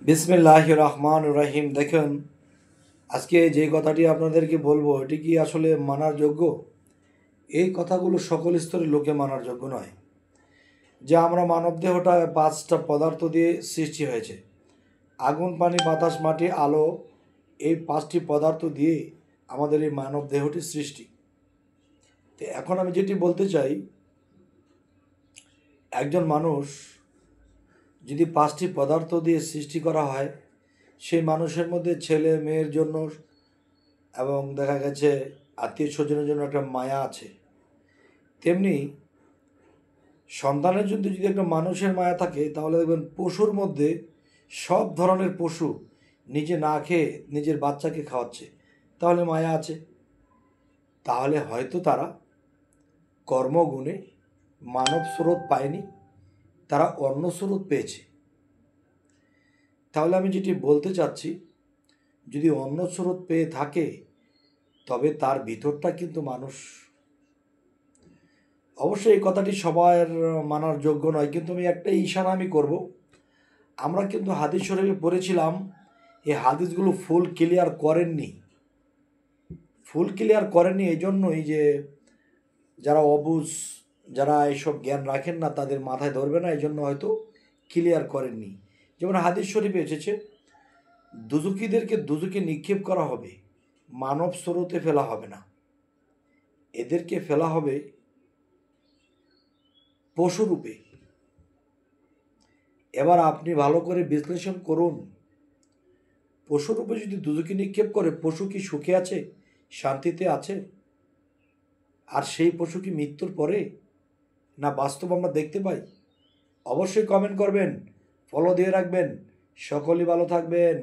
বিসমিল্লাহির রহমানির রহিম। দেখুন, আজকে যে কথাটি আপনাদেরকে বলবো এটি কি আসলে মানার যোগ্য? এই কথাগুলো সকল স্তরের লোকে মানার যোগ্য নয়। যে আমরা মানবদেহটা 5টা পদার্থ দিয়ে সৃষ্টি হয়েছে। আগুন, পানি, বাতাস, মাটি, আলো, এই 5টি পদার্থ দিয়ে আমাদের এই মানবদেহটি সৃষ্টি। তো এখন আমি যেটি বলতে চাই, একজন মানুষ যদি 5টি পদার্থ দিয়ে সৃষ্টি করা হয়, সেই মানুষের মধ্যে ছেলে মেয়ের জন্য এবং দেখা গেছে আত্মীয় স্বজনের জন্য একটা মায়া আছে। তেমনি সন্তানের জন্য যদি একটা মানুষের মায়া থাকে, তাহলে দেখবেন পশুর মধ্যে সব ধরনের পশু নিজে না খেয়ে নিজের বাচ্চাকে খাওয়াচ্ছে, তাহলে মায়া আছে। তাহলে হয়তো তারা কর্মগুণে মানব স্রোত পায়নি, তারা অন্য স্রোত পেয়েছে। তাহলে আমি যেটি বলতে চাচ্ছি, যদি অন্য স্রোত পেয়ে থাকে তবে তার ভিতরটা কিন্তু মানুষ। অবশ্যই এই কথাটি সবার মানার যোগ্য নয়, কিন্তু আমি একটা ইশারা আমি করব। আমরা কিন্তু হাদিস শরীফে পড়েছিলাম, এই হাদিসগুলো ফুল ক্লিয়ার করেননি এই জন্যই যে যারা অবুঝ, যারা এইসব জ্ঞান রাখেন না, তাদের মাথায় ধরবে না, এই জন্য হয়তো ক্লিয়ার করেননি। যেমন হাদিস শরীফে এসেছে, দুজুকিদেরকে দুজুকে নিক্ষেপ করা হবে, মানব স্রোতে ফেলা হবে না, এদেরকে ফেলা হবে পশুরূপে। এবার আপনি ভালো করে বিশ্লেষণ করুন, পশুরূপে যদি দুজকে নিক্ষেপ করে, পশু কি সুখে আছে, শান্তিতে আছে? আর সেই পশু কি মৃত্যুর পরে না বাস্তব আমরা দেখতে পাই? অবশ্যই কমেন্ট করবেন, ফলো দিয়ে রাখবেন। সকলেই ভালো থাকবেন।